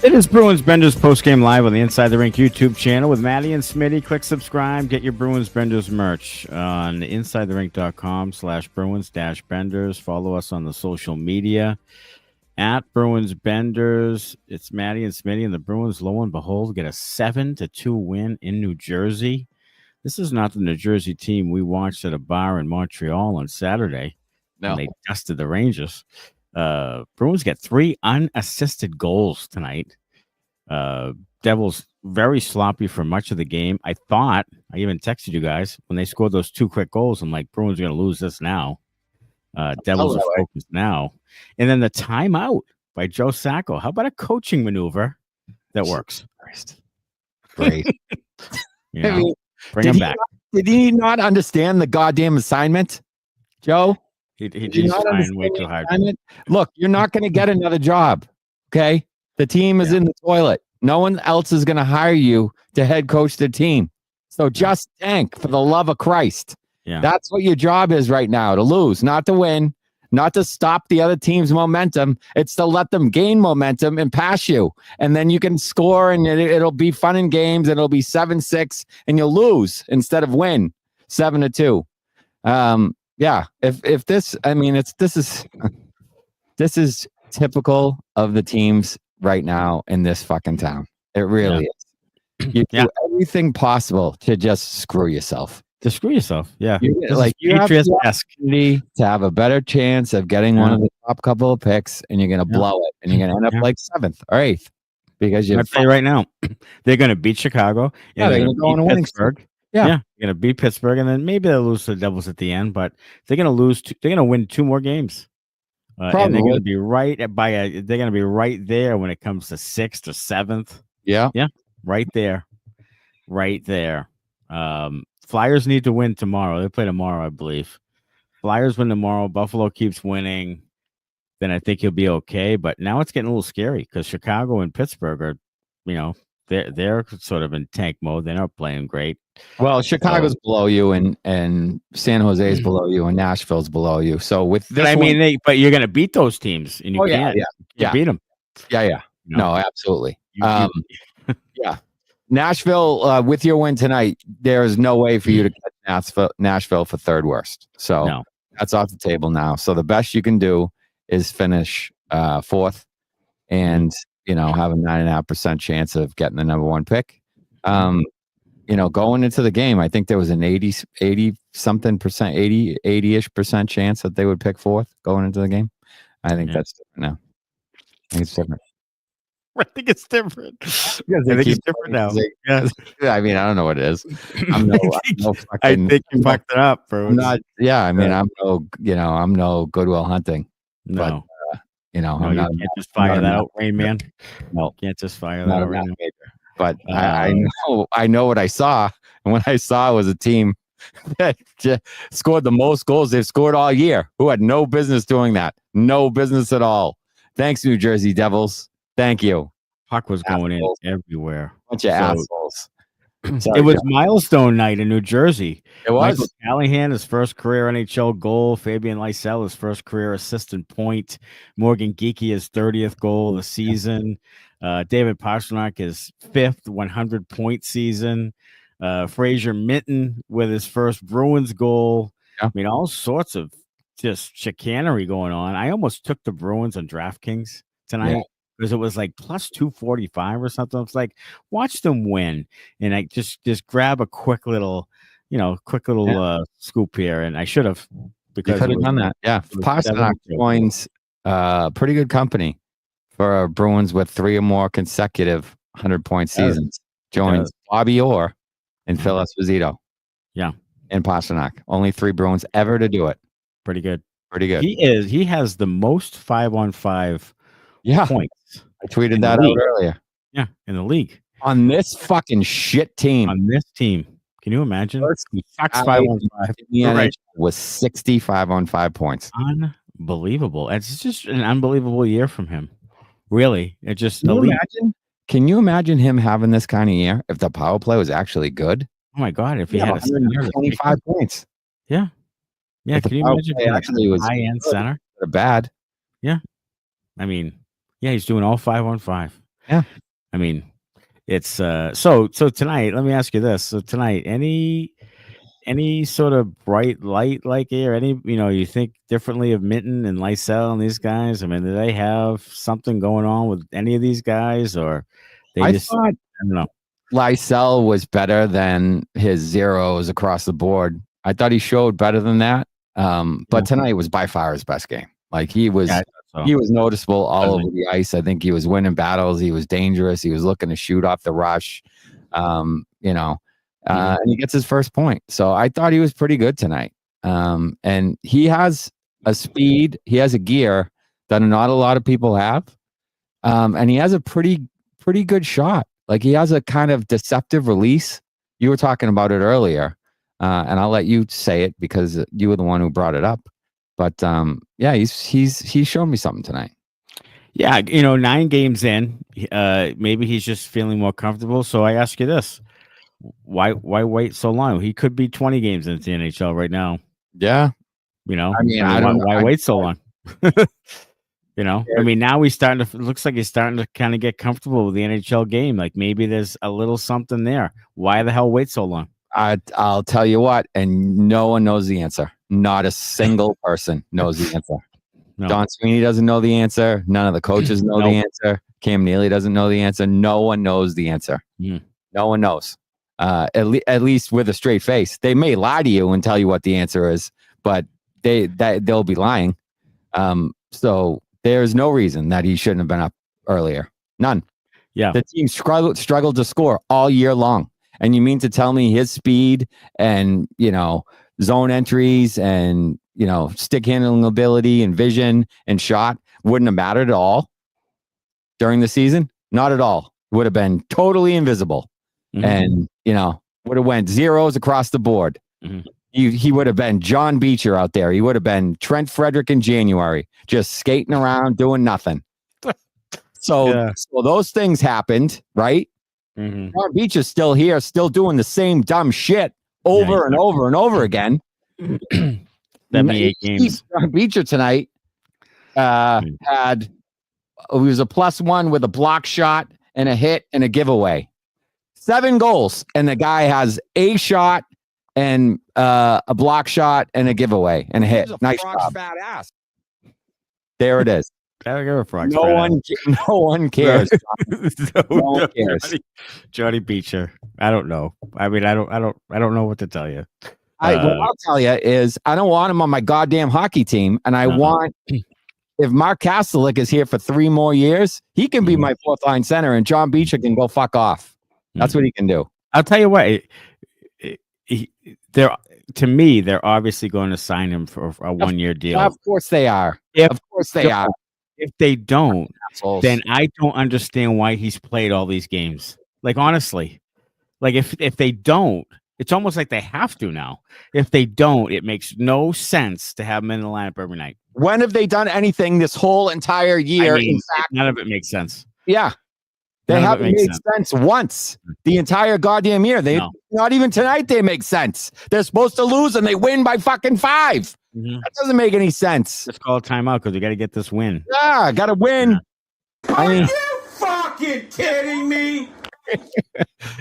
It is Bruins Benders postgame live on the Inside the Rink YouTube channel with Matty and Smitty. Click subscribe. Get your Bruins Benders merch on InsideTheRink.com/Bruins-Benders. Follow us on the social media at Bruins Benders. It's Matty and Smitty, and the Bruins, lo and behold, get a 7-2 win in New Jersey. This is not the New Jersey team we watched at a bar in Montreal on Saturday. No. When they dusted the Rangers. Bruins get 3 unassisted goals tonight. Devils very sloppy for much of the game. I even texted you guys when they scored those 2 quick goals. I'm like, Bruins are going to lose this now. Devils are focused now. And then the timeout by Joe Sacco. How about a coaching maneuver that works? Great. Bring him back. Did he not understand the goddamn assignment, Joe? He did sign way too hard. Look, you're not going to get another job, okay? The team is in the toilet. No one else is going to hire you to head coach the team. So just tank, for the love of Christ. Yeah. That's what your job is right now, to lose, not to win, not to stop the other team's momentum. It's to let them gain momentum and pass you. And then you can score, and it'll be fun in games, and it'll be 7-6, and you'll lose instead of win 7-2. Yeah, if this, I mean, this is typical of the teams right now in this fucking town. It really is. You do everything possible to just screw yourself. To screw yourself, yeah. You have the opportunity to have a better chance of getting one of the top couple of picks, and you're going to blow it, and you're going to end up like 7th or 8th because you're. I'll tell you right now, they're going to beat Chicago. Yeah, they're going to go on a winning streak. Yeah, they're going to beat Pittsburgh, and then maybe they'll lose to the Devils at the end, but they're going to lose. They're going to win 2 more games, and they're going to be right they're going to be right there when it comes to 6th or 7th. Yeah, right there. Flyers need to win tomorrow. They play tomorrow, I believe. Flyers win tomorrow. Buffalo keeps winning, then I think he'll be okay. But now it's getting a little scary because Chicago and Pittsburgh are, they're sort of in tank mode. They're not playing great. Well, Chicago's below you, and San Jose's below you, and Nashville's below you. So with this, but you're going to beat those teams, and you can't beat them. Yeah. No, absolutely. Yeah. Nashville, with your win tonight, there is no way for you to catch Nashville for 3rd worst. So that's off the table now. So the best you can do is finish 4th, and have a 9.5% chance of getting the number 1 pick. Going into the game, I think there was an 80-ish% chance that they would pick 4th going into the game. I think that's different now. I think it's different. I think it's different. I think it's different now. I mean, I don't know what it is. I think you fucked it up, bro. I'm no Goodwill Hunting. No. But, I'm not. You can't just fire that out, Rain Man. No, can't just fire that out right now. But I know what I saw, and what I saw was a team that scored the most goals they've scored all year, who had no business doing that. No business at all. Thanks, New Jersey Devils. Thank you. Puck was going in everywhere. Bunch of assholes. Sorry, it was milestone night in New Jersey. It was. Michael Callahan, his first career NHL goal. Fabian Lysell, his first career assist and point. Morgan Geekie, his 30th goal of the season. David Pastrnak, his 5th 100-point season. Fraser Minton with his first Bruins goal. Yeah. I mean, all sorts of just chicanery going on. I almost took the Bruins on DraftKings tonight. Yeah. Because it was like plus 245 or something. It's like, watch them win. And I just grab a quick little scoop here. And I should have. Because could have done that. Yeah. Pastrnak joins pretty good company for Bruins with 3 or more consecutive 100-point seasons. Joins Bobby Orr and Phil Esposito. Yeah. And Pastrnak. Only 3 Bruins ever to do it. Pretty good. He has the most 5-on-5 points. I tweeted that out earlier. Yeah, in the league. On this fucking shit team. On this team. Can you imagine? He sucks 5-on-5. Right. Was 65-on-5 points. Unbelievable. It's just an unbelievable year from him. Really. It just Can you imagine him having this kind of year if the power play was actually good? Oh my God. If he had 25 points. Yeah. Yeah. Can you imagine if actually was high-end center? Bad. Yeah. I mean, yeah, he's doing all 5-on-5. Yeah. I mean, it's so tonight. Let me ask you this: so tonight, any sort of bright light like here? Any you think differently of Minton and Lysell and these guys? I mean, do they have something going on with any of these guys, or I I don't know. Lysell was better than his zeros across the board. I thought he showed better than that. But tonight was by far his best game. Like he was noticeable all over the ice. I think he was winning battles. He was dangerous. He was looking to shoot off the rush. And he gets his first point. So I thought he was pretty good tonight. And he has a speed. He has a gear that not a lot of people have. And he has a pretty good shot. Like he has a kind of deceptive release. You were talking about it earlier. And I'll let you say it because you were the one who brought it up. But he's shown me something tonight. Yeah, 9 games in, maybe he's just feeling more comfortable. So I ask you this: why wait so long? He could be 20 games into the NHL right now. Yeah, I mean, why wait so long? I mean, now he's starting to. It looks like he's starting to kind of get comfortable with the NHL game. Like maybe there's a little something there. Why the hell wait so long? I'll tell you what, and no one knows the answer. Not a single person knows the answer. No. Don Sweeney doesn't know the answer. None of the coaches know the answer. Cam Neely doesn't know the answer. No one knows the answer. No one knows. At least with a straight face. They may lie to you and tell you what the answer is, but they'll be lying. So there's no reason that he shouldn't have been up earlier. None. Yeah. The team struggled to score all year long. And you mean to tell me his speed and, zone entries and, stick handling ability and vision and shot wouldn't have mattered at all during the season? Not at all. Would have been totally invisible. And, would have went zeros across the board. He would have been John Beecher out there. He would have been Trent Frederick in January, just skating around doing nothing. So those things happened, right? John Beecher's still here, still doing the same dumb shit over and over and over again. 78 games. John Beecher tonight he was a +1 with a block shot and a hit and a giveaway. 7 goals, and the guy has a shot and a block shot and a giveaway and a hit. Nice job. Fat ass. There it is. No one cares. No one cares. Johnny Beecher. I don't know. I mean, I don't know what to tell you. What I'll tell you is I don't want him on my goddamn hockey team, and I want if Mark Kastelic is here for 3 more years, he can be my 4th line center, and John Beecher can go fuck off. That's what he can do. I'll tell you what. To me, they're obviously going to sign him for a 1-year deal. Of course they are. Of course they are. If they don't, then I don't understand why he's played all these games. Like, honestly, like if they don't, it's almost like they have to now. If they don't, it makes no sense to have him in the lineup every night. When have they done anything this whole entire year? I mean, in fact, none of it makes sense. Yeah. They haven't made sense once the entire goddamn year. Not even tonight they make sense. They're supposed to lose and they win by fucking 5. That doesn't make any sense. Just call a timeout because we got to get this win. Yeah, got to win. Are you fucking kidding me?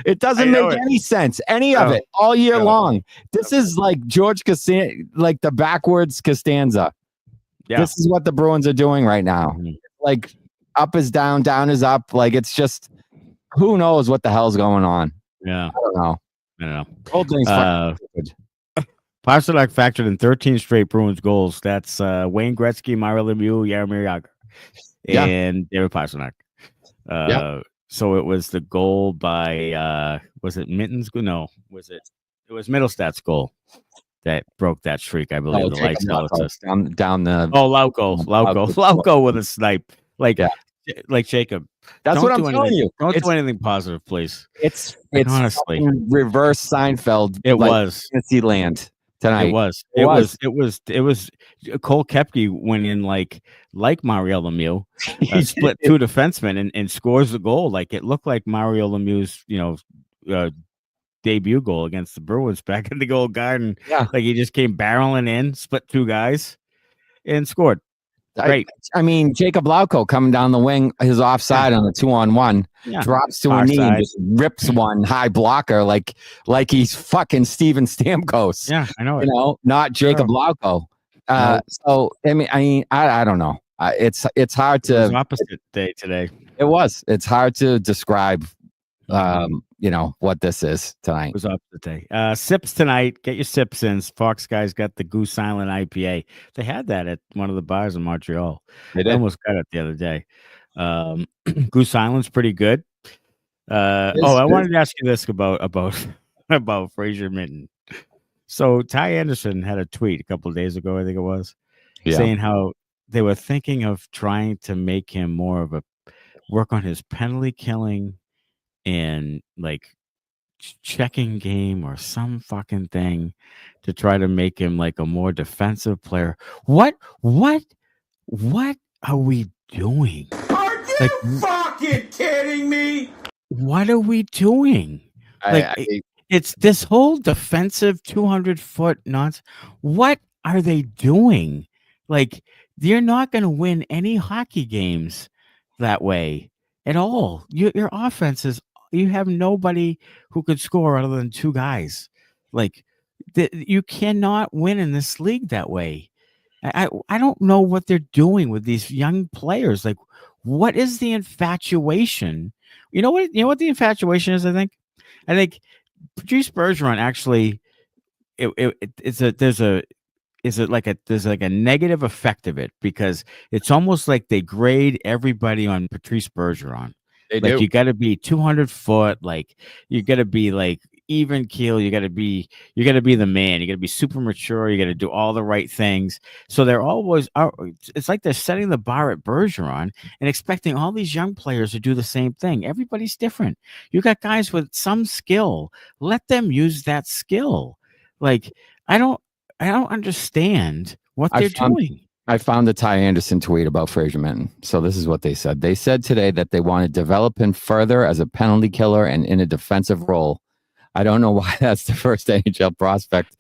It doesn't make any sense. Any of it all year long. This is like George Costanza, like the backwards Costanza. Yeah. This is what the Bruins are doing right now. Like up is down, down is up. Like it's just who knows what the hell's going on. Yeah. I don't know. Whole thing's Pastrnak factored in 13 straight Bruins goals. That's Wayne Gretzky, Mario Lemieux, Jaromir Jagr, and David Pastrnak. So it was the goal by was it Minton's? No, was it? It was Mittelstadt's goal that broke that streak, I believe. The Lysell down the Lauko with a snipe, like Jaukb. That's what I'm telling you. Don't do anything positive, please. It's honestly reverse Seinfeld. It was fantasy land tonight. It was Cole Koepke went in like Mario Lemieux, split 2 defensemen and scores the goal. Like it looked like Mario Lemieux's debut goal against the Bruins back in the Gold Garden. Yeah, like he just came barreling in, split 2 guys, and scored. Great. I mean, Jaukb Lauko coming down the wing, his offside on the 2-on-1, drops to a knee and just rips one high blocker like he's fucking Steven Stamkos. Yeah, I know it. You know, not Jaukb Lauko. So I don't know. It's hard to. It was opposite day today. It was. It's hard to describe. What this is tonight. It was opposite day. Sips tonight. Get your sips in. Fox guys got the Goose Island IPA. They had that at one of the bars in Montreal. They almost got it the other day. Goose Island's pretty good. I wanted to ask you this about Fraser Minton. So Ty Anderson had a tweet a couple of days ago, I think it was, saying how they were thinking of trying to make him more of a work on his penalty killing and like checking game or some fucking thing to try to make him like a more defensive player. What are we doing? Are you fucking kidding me? What are we doing? It's this whole defensive 200-foot nonsense. What are they doing? Like, you're not going to win any hockey games that way at all. Your offense is, you have nobody who could score other than two guys. Like, you cannot win in this league that way. I don't know what they're doing with these young players. Like, what is the infatuation? You know what the infatuation is? I think Patrice Bergeron actually there's like a negative effect of it, because it's almost like they grade everybody on Patrice Bergeron. They like do. You got to be 200 foot, like you got to be like even keel, you got to be the man, you got to be super mature, you got to do all the right things. So they're always it's like they're setting the bar at Bergeron and expecting all these young players to do the same thing. Everybody's different. You got guys with some skill, let them use that skill. Like, I don't understand what they're doing. I found the Ty Anderson tweet about Fraser Minton. So this is what they said. They said today that they want to develop him further as a penalty killer and in a defensive role. I don't know why that's the first NHL project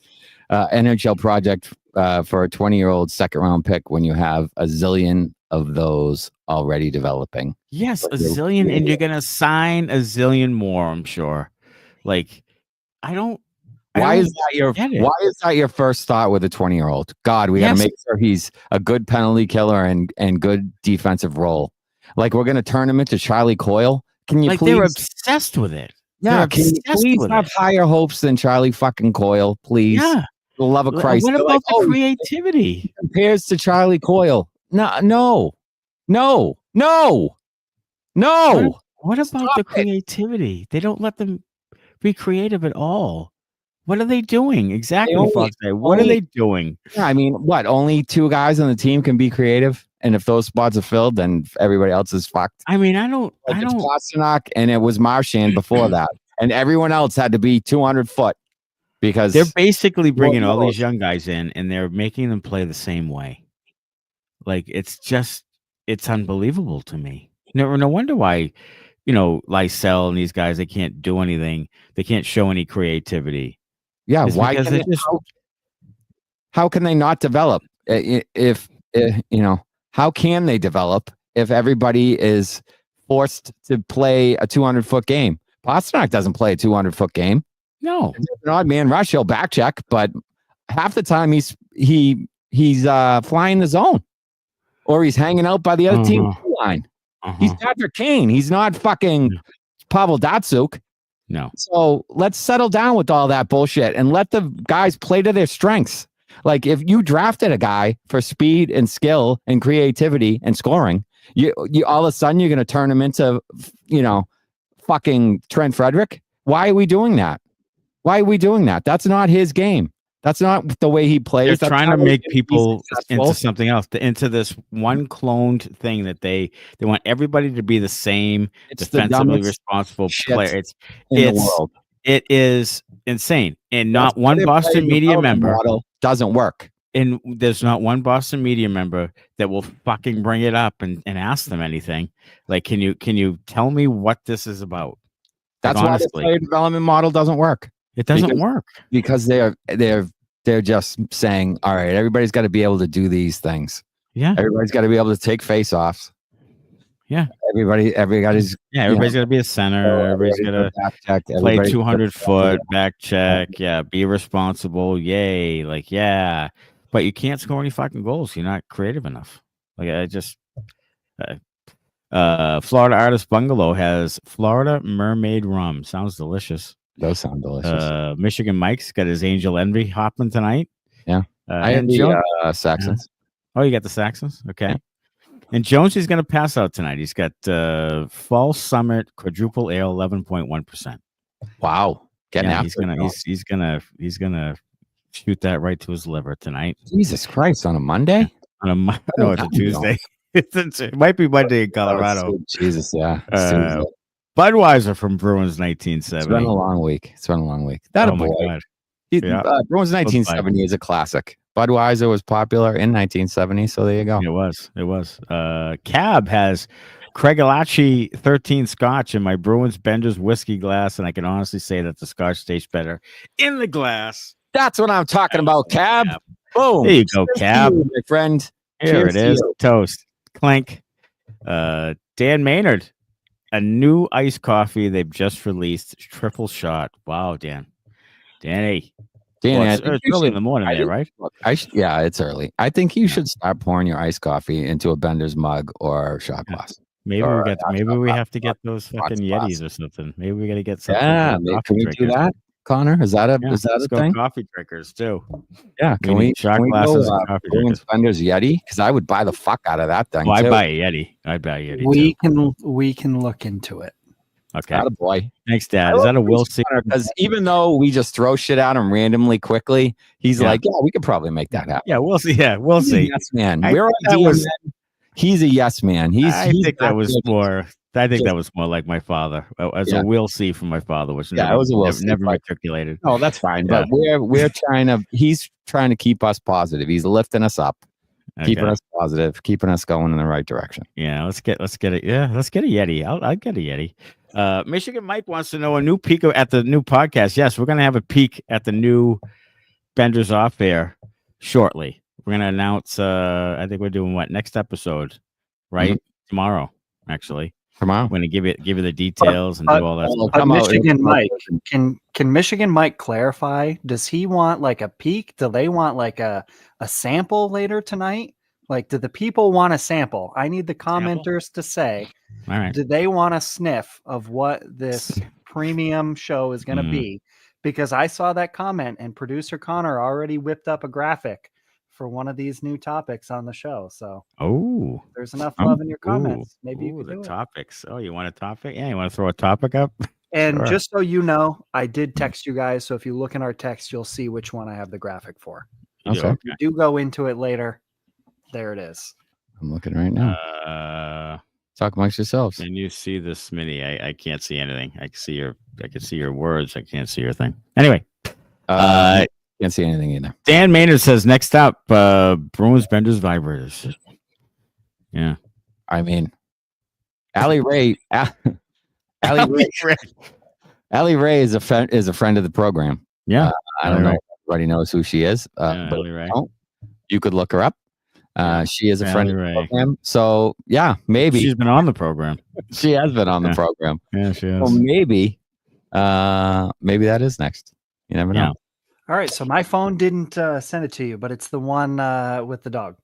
for a 20-year-old second-round pick when you have a zillion of those already developing. Yes, a zillion, and you're going to sign a zillion more, I'm sure. Like, Why is that your first thought with a 20-year-old? God, we got to make sure he's a good penalty killer and good defensive role. Like, we're going to turn him into Charlie Coyle. Can you please? They're obsessed with it. Yeah, can you please have higher hopes than Charlie fucking Coyle, please? Yeah. For the love of Christ. What about the creativity? He compares to Charlie Coyle. No. What about the creativity? They don't let them be creative at all. What are they doing? Exactly. What are they doing? Yeah, I mean, only two guys on the team can be creative, and if those spots are filled, then everybody else is fucked. I mean, I don't. It's Pastrnak, and it was Marchand before that, and everyone else had to be 200 foot because they're basically bringing all these young guys in, and they're making them play the same way. Like, it's unbelievable to me. No wonder why, Lysell and these guys, they can't do anything. They can't show any creativity. Yeah, it's why? How can they not develop? How can they develop if everybody is forced to play a 200-foot game? Pastrnak doesn't play a 200-foot game. No, it's an odd man rush. He'll back check, but half the time he's flying the zone, or he's hanging out by the other team line. He's Patrick Kane. He's not fucking Pavel Datsyuk. No. So let's settle down with all that bullshit and let the guys play to their strengths. Like, if you drafted a guy for speed and skill and creativity and scoring, you all of a sudden you're going to turn him into, fucking Trent Frederick. Why are we doing that? That's not his game. That's not the way he plays. They're trying to make people into something else, into this one cloned thing that they want everybody to be the same, it's defensively responsible player. In the world. It is insane. And not one Boston media member doesn't work. And there's not one Boston media member that will fucking bring it up and ask them anything. Like, can you tell me what this is about? That's why the player development model doesn't work. It doesn't work because they're just saying, all right, everybody's got to be able to do these things. Yeah. Everybody's got to be able to take face-offs. Yeah. Everybody's everybody's got to be a center. Everybody's got to back check. play 200-foot, back check. Yeah, be responsible. Yay. Like, yeah. But you can't score any fucking goals. You're not creative enough. Like, I just... Florida Artist Bungalow has Florida Mermaid Rum. Sounds delicious. Those sound delicious. Michigan Mike's got his Angel Envy hopping tonight. Yeah. I had the Saxons. Oh, you got the Saxons? Okay. Yeah. And Jonesy's going to pass out tonight. He's got Fall Summit Quadruple Ale 11.1%. Wow. He's gonna shoot that right to his liver tonight. Jesus Christ, on a Monday? No, it's a Tuesday. It might be Monday in Colorado. Oh, Jesus, yeah. Budweiser from Bruins 1970. It's been a long week. That oh my God. Bruins 1970 is a classic. Budweiser was popular in 1970, so there you go. It was. Cab has Craigellachie 13 Scotch in my Bruins Benders whiskey glass, and I can honestly say that the Scotch tastes better in the glass. That's what I'm talking about, Cab. Boom. There you go, Cab. My friend. Here it is. Toast. Clink. Dan Maynard. A new iced coffee they've just released. Triple shot. Wow, Dan. Danny. It's early in the morning there, right? Yeah, it's early. I think you should start pouring your iced coffee into a Bender's mug or shot glass. Maybe we have to get those fucking Yetis or something. Maybe we got to get something. Yeah, can we do that, Connor? Is that a thing? Coffee drinkers too. Yeah, can we glasses go, and coffee Bruins Benders Yeti? Because I would buy the fuck out of that thing. I'd buy a Yeti. We can look into it. Okay. Boy. Thanks, Dad. Is that a Will see? Because even though we just throw shit at him randomly quickly, he's like, yeah, we could probably make that happen. Yeah, we'll see. Yeah, we'll see. Yes, man. He's a yes man. I think that was more like my father. As a will see from my father, which it was a will see. Never articulated. Oh, that's fine. But he's trying to keep us positive. He's lifting us up. Keeping us positive, keeping us going in the right direction. Yeah, let's get it. Yeah, let's get a Yeti. I'll get a Yeti. Michigan Mike wants to know a new Peeke at the new podcast. Yes, we're gonna have a Peeke at the new Benders Off Air shortly. We're gonna announce. I think we're doing next episode, right? Mm-hmm. Tomorrow, actually. Tomorrow, we're gonna give you the details and do all that. Michigan Mike, can Michigan Mike clarify? Does he want like a peek? Do they want like a sample later tonight? Like, do the people want a sample? I need the commenters to say, all right, do they want a sniff of what this premium show is going to be? Because I saw that comment and producer Connor already whipped up a graphic for one of these new topics on the show. So, there's enough love in your comments. Maybe you can do topics. Oh, you want a topic? Yeah, you want to throw a topic up? And just so you know, I did text you guys. So if you look in our text, you'll see which one I have the graphic for. Okay. So if you do go into it later, there it is. I'm looking right now. Talk amongst yourselves. Can you see the Smitty? I can't see anything. I can see your words. I can't see your thing. Anyway. Can't see anything either. Dan Maynard says next up, Bruins Benders Vibrators. Yeah. I mean, Allie Ray is a friend of the program. Yeah. I don't know if everybody knows who she is. But you could look her up. She is a friend of the program. So yeah, maybe she's been on the program. She has been on the program. Yeah, she has. Well, maybe that is next. You never know. All right. So my phone didn't send it to you, but it's the one with the dog.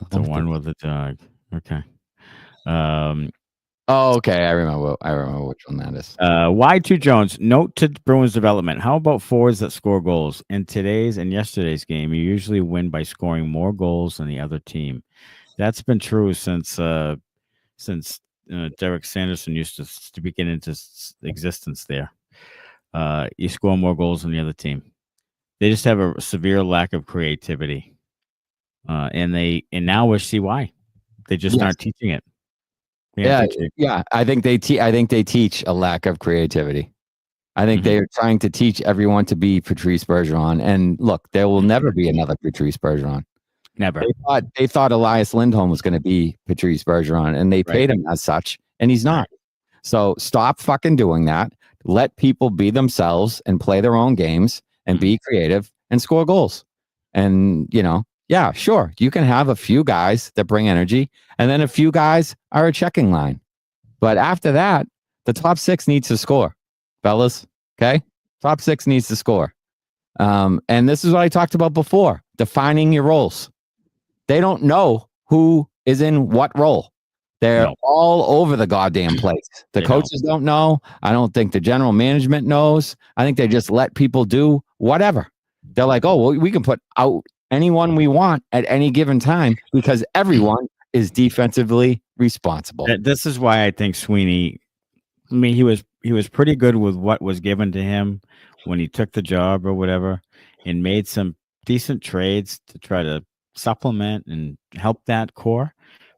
The one with the dog. Okay. Okay. I remember which one that is. Y2 Jones, note to Bruins development. How about forwards that score goals? In today's and yesterday's game, you usually win by scoring more goals than the other team. That's been true since Derek Sanderson used to begin into existence there. You score more goals than the other team. They just have a severe lack of creativity. And now we see why. They just aren't teaching it. Yeah. I think they teach a lack of creativity. I think they're trying to teach everyone to be Patrice Bergeron. And look, there will never be another Patrice Bergeron. Never. They thought Elias Lindholm was going to be Patrice Bergeron, and they paid him as such, and he's not. So stop fucking doing that. Let people be themselves and play their own games and be creative and score goals. And Yeah, sure. You can have a few guys that bring energy, and then a few guys are a checking line. But after that, the top 6 needs to score, fellas. Okay? Top 6 needs to score. And this is what I talked about before, defining your roles. They don't know who is in what role. They're all over the goddamn place. The coaches don't know. I don't think the general management knows. I think they just let people do whatever. They're like, oh, well, we can put out anyone we want at any given time because everyone is defensively responsible. This is why I think Sweeney, I mean, he was pretty good with what was given to him when he took the job or whatever, and made some decent trades to try to supplement and help that core.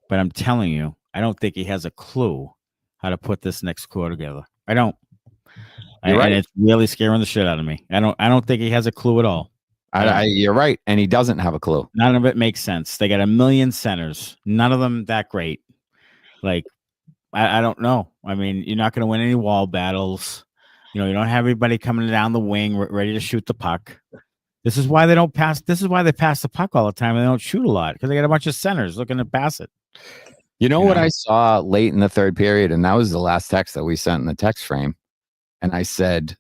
But I'm telling you, I don't think he has a clue how to put this next core together. I don't. And it's really scaring the shit out of me. I don't think he has a clue at all. You're right, and he doesn't have a clue. None of it makes sense. They got a million centers, none of them that great. Like, I don't know. I mean, you're not going to win any wall battles. You don't have everybody coming down the wing ready to shoot the puck. This is why they don't pass. This is why they pass the puck all the time and they don't shoot a lot, because they got a bunch of centers looking to pass it. You know what I saw late in the third period, and that was the last text that we sent in the text frame. And I said,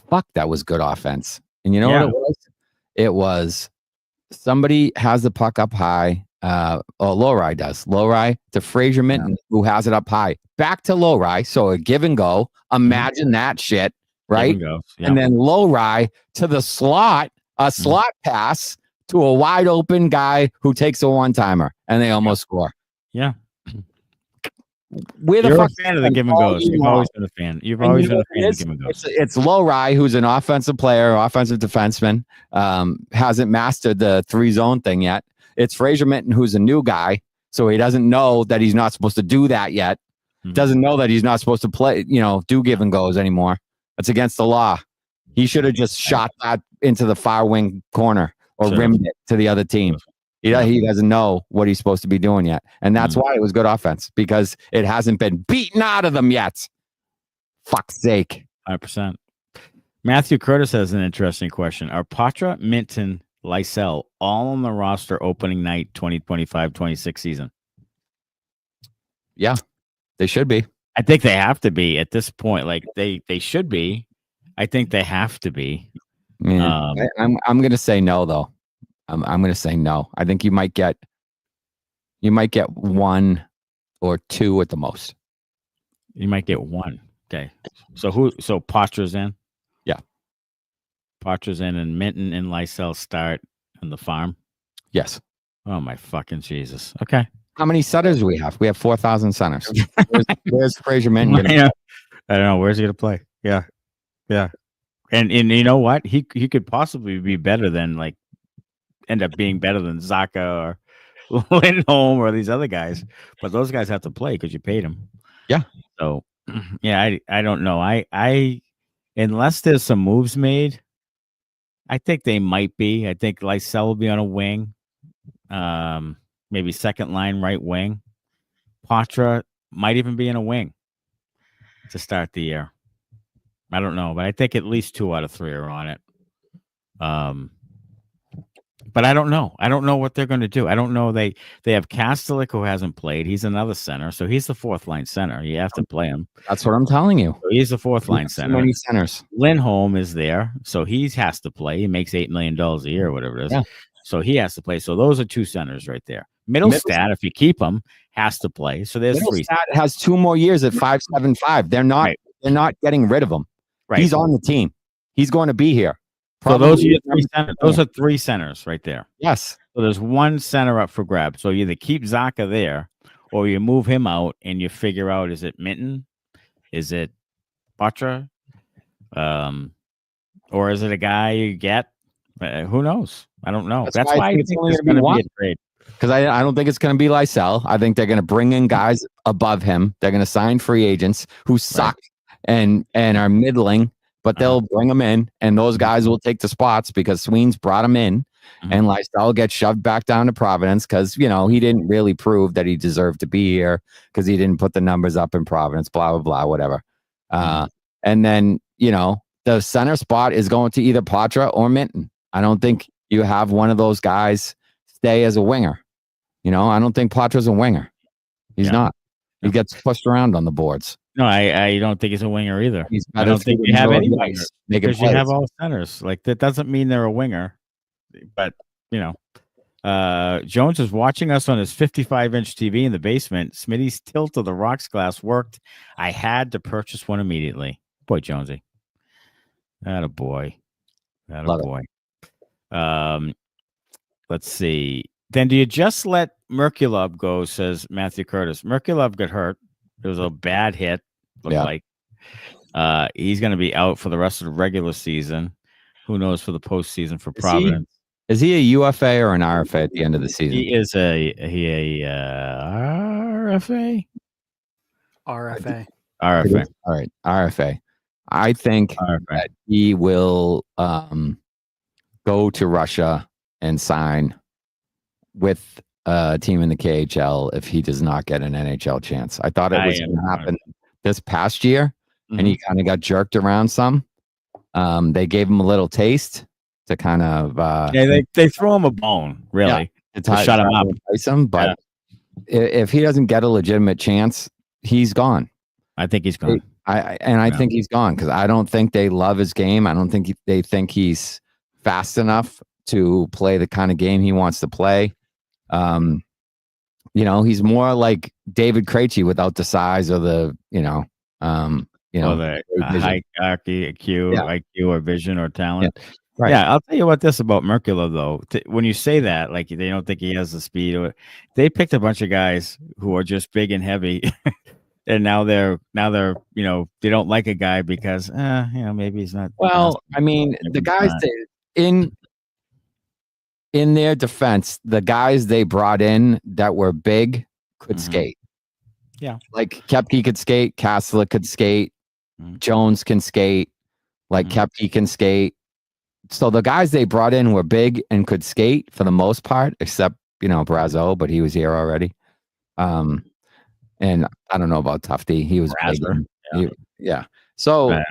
fuck, that was good offense. And you know what it was? It was somebody has the puck up high. Lohrei does. Lohrei to Fraser Minton, who has it up high. Back to Lohrei. So a give and go. Imagine that shit, right? And then Lohrei to the slot, a slot pass to a wide open guy who takes a one-timer, and they almost score. Yeah. You're a fan of the give and goes. You've always been a fan. You've always been a fan of the give and goes. It's Lohrei, who's an offensive player, offensive defenseman, hasn't mastered the 3-zone thing yet. It's Fraser Minton, who's a new guy, so he doesn't know that he's not supposed to do that yet. Doesn't know that he's not supposed to play, do give and goes anymore. That's against the law. He should have just shot that into the far wing corner or rimmed it to the other team. He doesn't know what he's supposed to be doing yet. And that's why it was good offense, because it hasn't been beaten out of them yet. Fuck's sake. 100%. Matthew Curtis has an interesting question. Are Poitras, Minton, Lysell all on the roster opening night 2025-26 season? Yeah, they should be. I think they have to be at this point. Like they should be. I think they have to be. I'm going to say no, though. I'm going to say no. I think you might get 1 or 2 at the most. You might get 1. Okay. So Poitras in? Yeah. Poitras in, and Minton and Lysell start in the farm? Yes. Oh my fucking Jesus. Okay. How many centers do we have? We have 4,000 centers. Where's Fraser Minton? I don't know. Where's he going to play? Yeah. Yeah. And you know what? He could possibly be better than end up being better than Zacha or Lindholm or these other guys, but those guys have to play because you paid them. Yeah. So yeah, I don't know. I unless there's some moves made, I think they might be. I think Lysell will be on a wing, maybe second line right wing. Poitras might even be in a wing to start the year. I don't know, but I think at least 2 out of 3 are on it. But I don't know. I don't know what they're going to do. I don't know. They have Kastelic, who hasn't played. He's another center, so he's the 4th line center. You have to play him. That's what I'm telling you. So he's the 4th line center. Many centers. Lindholm is there, so he has to play. He makes $8 million a year, or whatever it is. Yeah. So he has to play. So those are 2 centers right there. Mittelstadt, if you keep him, has to play. So there's 3. Mittelstadt has 2 more years at 5.75. They're not. Right. They're not getting rid of him. Right. He's on the team. He's going to be here. Probably. So those are your 3 centers. Those are 3 centers right there. Yes. So there's 1 center up for grabs. So you either keep Zacha there, or you move him out and you figure out, is it Minton? Is it Poitras? Or is it a guy you get? Who knows? I don't know. That's why I think it's going to be a trade. Because I don't think it's going to be Lysell. I think they're going to bring in guys above him. They're going to sign free agents who suck and are middling, but they'll bring them in, and those guys will take the spots because Sweeney's brought them in, and Lysell gets shoved back down to Providence because, he didn't really prove that he deserved to be here because he didn't put the numbers up in Providence, blah, blah, blah, whatever. And then, the center spot is going to either Poitras or Minton. I don't think you have one of those guys stay as a winger. I don't think Poitras a winger. He's not. He gets pushed around on the boards. No, I don't think he's a winger either. I don't think you have any wingers because you have all centers. Like that doesn't mean they're a winger, but Jones is watching us on his 55-inch TV in the basement. Smitty's tilt of the rocks glass worked. I had to purchase one immediately. Boy, Jonesy. That a boy. Let's see. Then do you just let Merkulov go, says Matthew Curtis. Merkulov got hurt. It was a bad hit, looked like. He's going to be out for the rest of the regular season. Who knows for the postseason for Providence. Is he a UFA or an RFA at the end of the season? He is a RFA? RFA. RFA. All right, RFA. I think that he will go to Russia and sign with a team in the KHL if he does not get an NHL chance. I thought it was going to happen this past year, and he kind of got jerked around some. They gave him a little taste to kind of they throw him a bone, really, to shut him up. But if he doesn't get a legitimate chance, he's gone. I think he's gone. I think he's gone because I don't think they love his game. I don't think they think he's fast enough to play the kind of game he wants to play. He's more like David Krejci without the size or the the high IQ or vision or talent. Yeah. Right. Yeah, I'll tell you what this about Merkulov though. When you say that, like they don't think he has the speed, they picked a bunch of guys who are just big and heavy, and now they're they don't like a guy because maybe he's not. Well, I mean, the guys in their defense, the guys they brought in that were big could skate. Yeah, like Koepke could skate, Kastelic could skate, Jones can skate, like Koepke can skate. So the guys they brought in were big and could skate for the most part, except Brazeau, but he was here already. And I don't know about Tufty. He was big. So,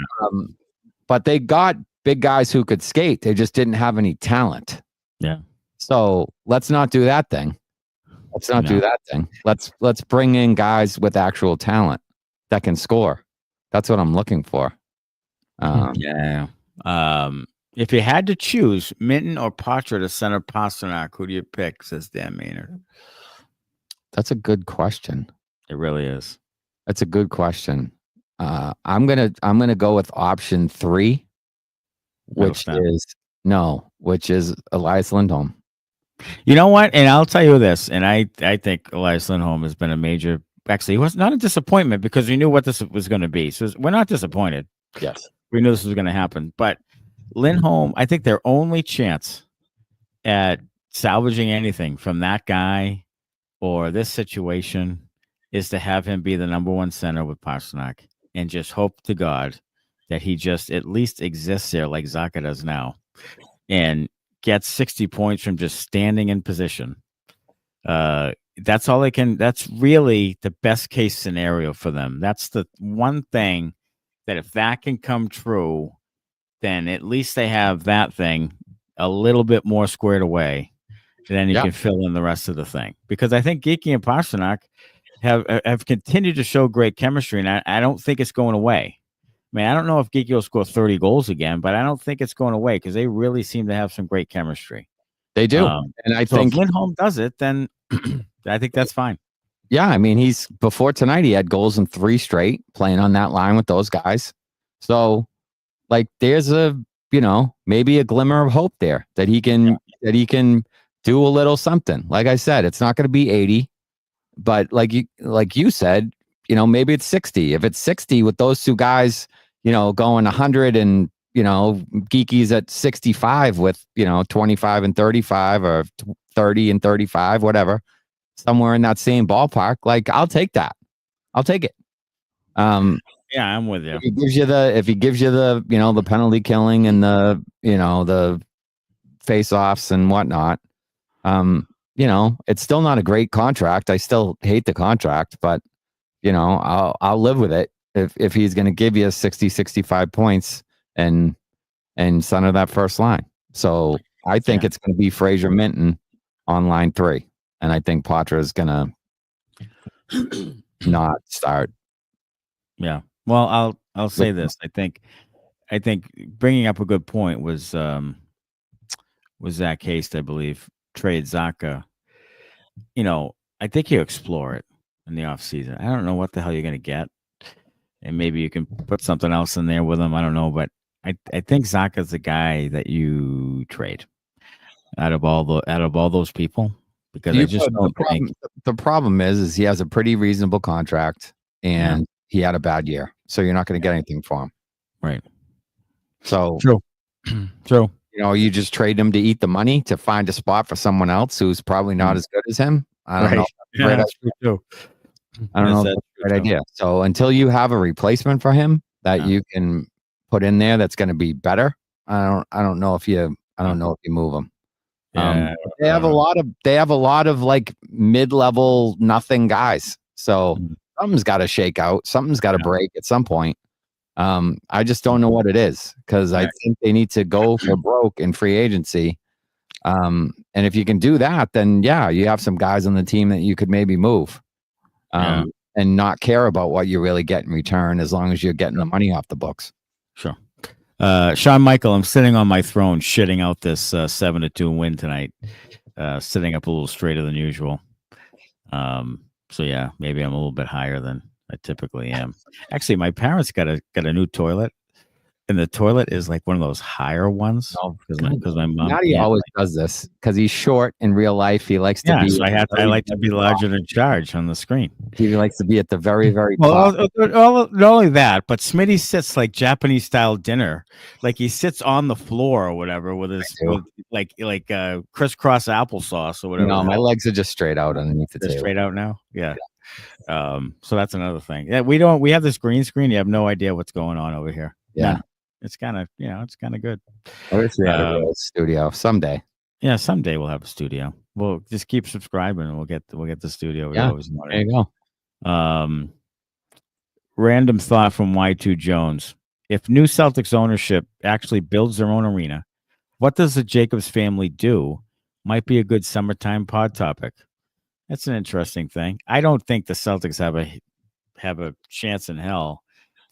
but they got big guys who could skate. They just didn't have any talent. Yeah. So let's not do that thing. Let's bring in guys with actual talent that can score. That's what I'm looking for. If you had to choose Minton or Poitras to center Pastrnak, who do you pick? Says Dan Maynard. That's a good question. It really is. That's a good question. I'm gonna go with option 3, which is Elias Lindholm. You know what? And I'll tell you this. And I think Elias Lindholm has been a major. Actually, he was not a disappointment because we knew what this was going to be. So we're not disappointed. Yes, we knew this was going to happen. But Lindholm, I think their only chance at salvaging anything from that guy or this situation is to have him be the number 1 center with Pastrnak and just hope to God that he just at least exists there like Zacha does now and gets 60 points from just standing in position. That's all they can. That's really the best case scenario for them. That's the one thing that if that can come true, then at least they have that thing a little bit more squared away. And then you can fill in the rest of the thing. Because I think Geekie and Pastrnak have continued to show great chemistry, and I don't think it's going away. I mean, I don't know if Geekie will score 30 goals again, but I don't think it's going away because they really seem to have some great chemistry. They do. And I think if Lindholm does it, then I think that's fine. Yeah, I mean, before tonight, he had goals in 3 straight playing on that line with those guys. So, like, there's maybe a glimmer of hope there that he can do a little something. Like I said, it's not going to be 80, but like you said, maybe it's 60. If it's 60 with those 2 guys, going 100 and Geekie's at 65 with 25 and 35 or 30 and 35, whatever, somewhere in that same ballpark. Like, I'll take that. I'll take it. Yeah, I'm with you. If he gives you the the penalty killing and the face-offs and whatnot, it's still not a great contract. I still hate the contract, but I'll live with it if he's going to give you 60, 65 points and center that first line. So I think it's going to be Fraser Minton on line 3. And I think Poitras is going to not start. Yeah. Well, I'll say this. I think bringing up a good point was Zach Hast, I believe, trade Zacha. I think he'll explore it in the offseason. I don't know what the hell you're going to get. And maybe you can put something else in there with him. I don't know. But I think Zacha's the guy that you trade out of all those people. Because I just don't think. The problem is he has a pretty reasonable contract and he had a bad year. So you're not going to get anything for him. Right. So true. You just trade him to eat the money to find a spot for someone else who's probably not as good as him. I don't know. That's true too. I don't know if that's a great idea. So until you have a replacement for him that you can put in there that's going to be better, I don't know if you move him. Yeah, they have a lot of like mid-level nothing guys. So something's got to shake out. Something's got to break at some point. I just don't know what it is because I think they need to go for broke in free agency. And if you can do that, then you have some guys on the team that you could maybe move and not care about what you really get in return as long as you're getting the money off the books. Sure. Sean Michael, I'm sitting on my throne shitting out this 7-2 win tonight, sitting up a little straighter than usual. So yeah, maybe I'm a little bit higher than I typically am. Actually, my parents got a new toilet, and the toilet is like one of those higher ones. Because my mom. Matty always does this because he's short in real life. He likes to be. So I like to be larger than charge on the screen. He likes to be at the very, very top. Not only that, but Smitty sits like Japanese style dinner, like he sits on the floor or whatever with his like crisscross applesauce or whatever. No, my legs are just straight out underneath the table. Straight out now, yeah. So that's another thing. Yeah, we have this green screen. You have no idea what's going on over here. Yeah. It's kind of good. I wish we had a real studio someday. Yeah, someday we'll have a studio. We'll just keep subscribing and we'll get the studio. There you go. Random thought from Y2 Jones. If new Celtics ownership actually builds their own arena, what does the Jacobs family do? Might be a good summertime pod topic. That's an interesting thing. I don't think the Celtics have a chance in hell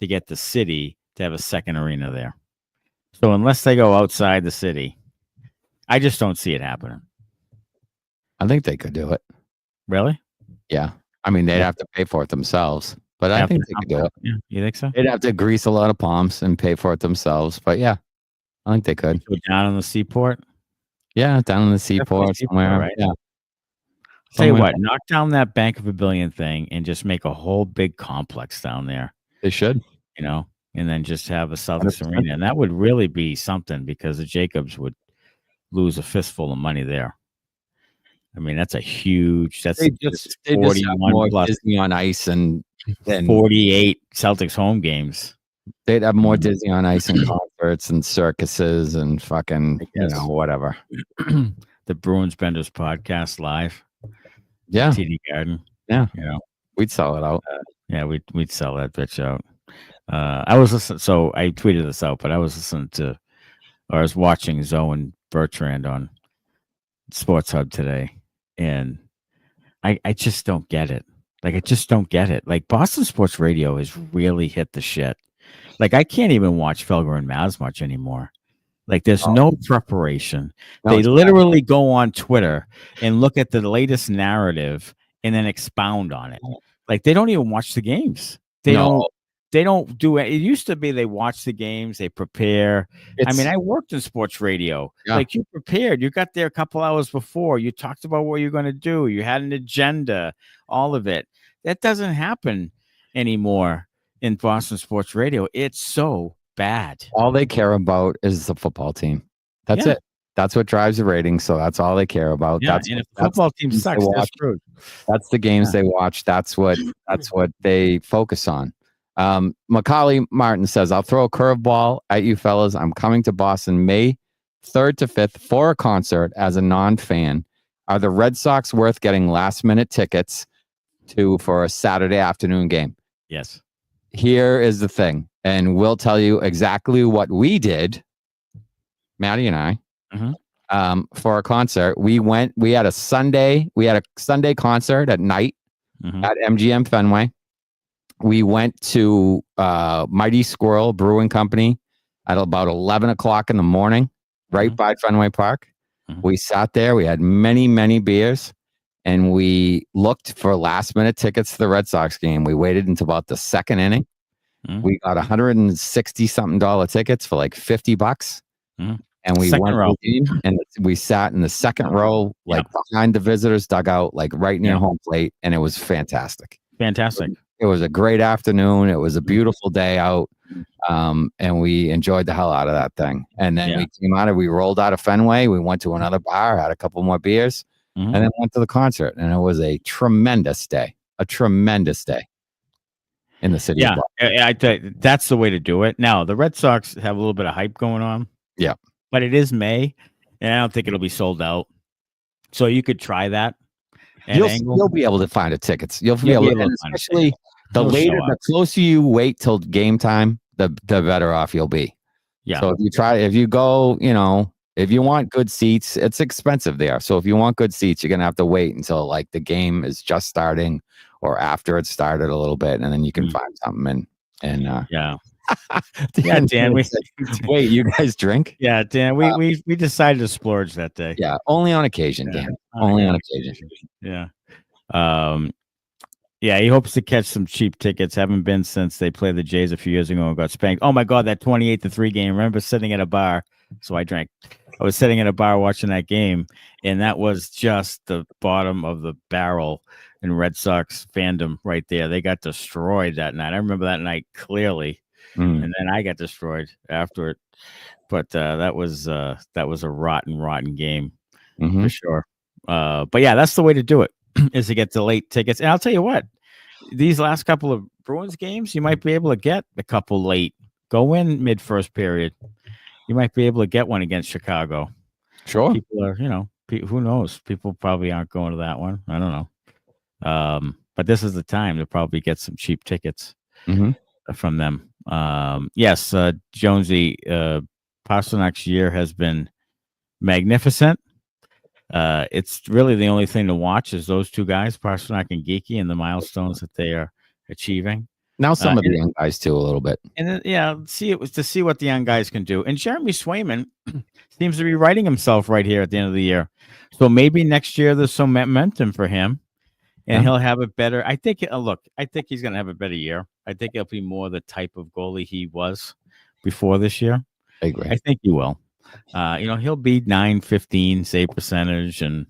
to get the city to have a second arena there. So unless they go outside the city, I just don't see it happening. I think they could do it. Really? Yeah. I mean, they'd have to pay for it themselves, but I think they could do it. Yeah. You think so? They'd have to grease a lot of palms and pay for it themselves. But yeah, I think they could. Go down on the seaport? Yeah, down in the seaport somewhere. Right? Yeah. Tell you what, knock down that Bank of a Billion thing and just make a whole big complex down there. They should. And then just have a Celtics arena. And that would really be something because the Jacobs would lose a fistful of money there. I mean, that's a huge. They just have more Disney on Ice and 48 Celtics home games. They'd have more Disney on Ice and concerts and circuses and fucking whatever. The Bruins Benders podcast live. Yeah, TD Garden. Yeah, we'd sell it out. We'd sell that bitch out. I was listening. So I tweeted this out, but I was watching Zoe and Bertrand on Sports Hub today, and I just don't get it. Like, I just don't get it. Like, Boston Sports Radio has really hit the shit. Like, I can't even watch Felger and Maz much anymore. Like, there's no preparation. They literally go on Twitter and look at the latest narrative and then expound on it. Like, they don't even watch the games. They don't do it. It used to be they watch the games, they prepare. I worked in sports radio. Yeah. Like, you prepared. You got there a couple hours before. You talked about what you're going to do. You had an agenda, all of it. That doesn't happen anymore in Boston Sports Radio. It's so bad. All they care about is the football team. That's it. That's what drives the ratings. So that's all they care about. Yeah, and if the football team sucks, they're screwed. That's the games they watch. That's what they focus on. Macaulay Martin says, I'll throw a curveball at you fellas. I'm coming to Boston May 3rd to 5th for a concert as a non-fan. Are the Red Sox worth getting last-minute tickets to for a Saturday afternoon game? Yes. Here is the thing, and we'll tell you exactly what we did, Matty and I. Mm-hmm. for a concert. We had a Sunday concert at night at MGM Fenway. We went to Mighty Squirrel Brewing Company at about 11 o'clock in the morning, right by Fenway Park. We sat there. We had many, many beers, and we looked for last-minute tickets to the Red Sox game. We waited until about the second inning. We got $160-something tickets for like $50. And we went to the game, and we sat in the second row, like behind the visitors' dugout, like right near home plate, and it was fantastic. Fantastic. It was a great afternoon. It was a beautiful day out, and we enjoyed the hell out of that thing. And then we came out, we rolled out of Fenway. We went to another bar, had a couple more beers, and then went to the concert. And it was a tremendous day. In the city. Yeah, I that's the way to do it. Now, the Red Sox have a little bit of hype going on. Yeah. But it is May, and I don't think it'll be sold out. So you could try that. You'll be able to find the tickets. You'll be able to, and especially the closer you wait till game time, the better off you'll be. Yeah. So if you go, if you want good seats, it's expensive there. So if you want good seats, you're gonna have to wait until like the game is just starting or after it started a little bit, and then you can find something and yeah. Yeah, Dan. Wait, you guys drink? Yeah, Dan. We decided to splurge that day. Yeah, only on occasion, Dan. Only on occasion. Yeah. Yeah, he hopes to catch some cheap tickets. Haven't been since they played the Jays a few years ago and got spanked. Oh my God, that 28-3 game. I remember sitting at a bar. So I was sitting at a bar watching that game, and that was just the bottom of the barrel in Red Sox fandom right there. They got destroyed that night. I remember that night clearly. And then I got destroyed after it, but that was a rotten game for sure. But yeah, that's the way to do it is to get the late tickets. And I'll tell you what, these last couple of Bruins games, you might be able to get a couple late. Go in mid first period. You might be able to get one against Chicago. Sure. People are, who knows? People probably aren't going to that one. I don't know. But this is the time to probably get some cheap tickets from them. Yes, Jonesy, Pasternak's year has been magnificent. It's really the only thing to watch is those two guys, Pastrnak and Geekie, and the milestones that they are achieving. Now some of the young guys too, a little bit. And then, to see what the young guys can do. And Jeremy Swayman seems to be writing himself right here at the end of the year. So maybe next year there's some momentum for him. And he'll have a better. I think he's going to have a better year. I think he'll be more the type of goalie he was before this year. I agree. I think he will. He'll be 9-15 save percentage and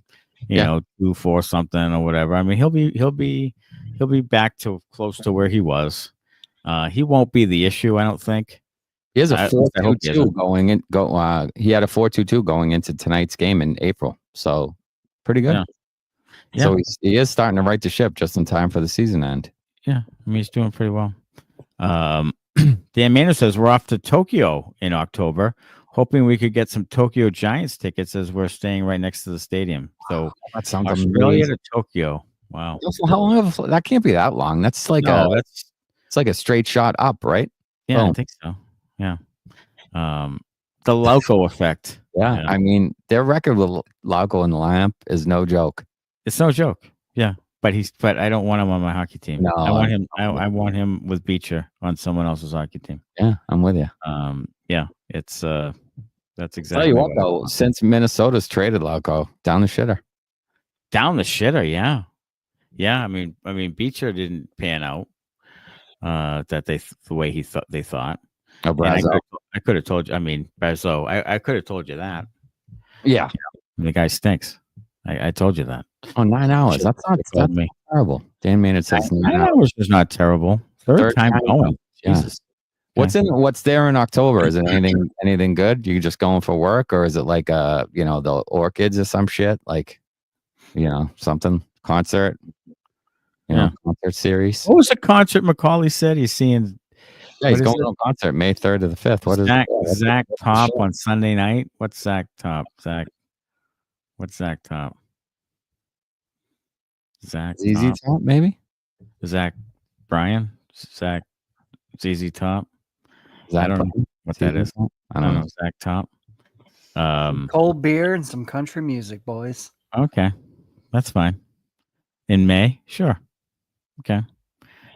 2-4 something or whatever. I mean, he'll be back to close to where he was. He won't be the issue, I don't think. He has a 4-2-2 going in. He had a 4-2-2 going into tonight's game in April. So pretty good. Yeah. So he is starting to right the ship just in time for the season end. Yeah, I mean, he's doing pretty well. Dan Manor says we're off to Tokyo in October, hoping we could get some Tokyo Giants tickets as we're staying right next to the stadium. So that sounds Australia to Tokyo. Wow. How long? That can't be that long. That's like it's like a straight shot up, right? Yeah, I think so. Yeah. The Lauko effect. Yeah, I mean, their record with Lauko in the lineup is no joke. It's no joke. Yeah. But I don't want him on my hockey team. No, I want him with Beecher on someone else's hockey team. Yeah, I'm with you. Yeah, it's that's exactly. Tell you what though, since Minnesota's traded Lauko, down the shitter. Down the shitter, yeah. Yeah, I mean Beecher didn't pan out. That the way they thought. Oh, Brazo. I could have told you. I mean, Brazo. I could have told you that. Yeah, the guy stinks. I told you that. Oh, 9 hours. That's not terrible. Dan Maynard says 9 hours is not terrible. Third time going. Jesus. What's there in October? Is it anything good? You just going for work, or is it like the Orchids or some shit? Like, something concert. Concert series. What was the concert Macaulay said he's seeing? Yeah, he's going to a concert May 3rd to the 5th. What is Zach Top on Sunday night? What's Zach Top? What's Zach Top? Zach ZZ Top, maybe? Zach Bryan? Zach ZZ Top? Zach I don't know what that is. I don't know. Zach Top. Cold beer and some country music, boys. Okay, that's fine. In May, sure. Okay.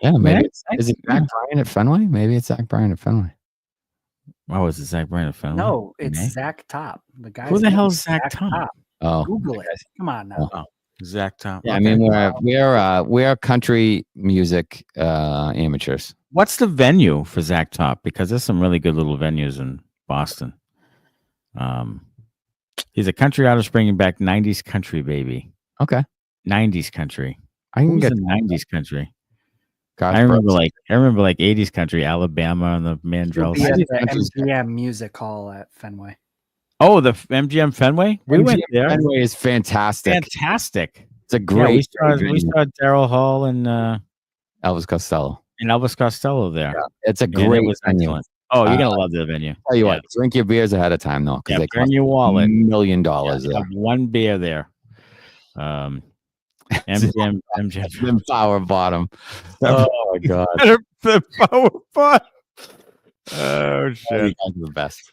Yeah, maybe Man, is it Zach Bryan at Fenway? Maybe it's Zach Bryan at Fenway. Oh, is it Zach Bryan at Fenway? No, it's May? Zach Top. The guy. Who the hell is Zach Top? Oh, Google it. Come on now. Oh, Zach Top. yeah. Okay. I mean, we're country music amateurs. What's the venue for Zach Top? Because there's some really good little venues in Boston. He's a country artist bringing back 90s country, baby. Okay, 90s country. I can Who's get in 90s country. Gosh, I remember like 80s country, Alabama and the Mandrells. He'll be at the MGM Music Hall at Fenway. Oh, the MGM Fenway? We went there. Fenway is fantastic. Fantastic. It's a great. We saw Daryl Hall and Elvis Costello. Elvis Costello there. Yeah, it's a And great it was venue. excellent. Oh, you're gonna love the venue. Tell you what, drink your beers ahead of time though, because they burn cost your wallet. $1 million. You have one beer there. MGM. Then Power Bottom. Oh my god. The power pot. Oh You shit. guys are the best.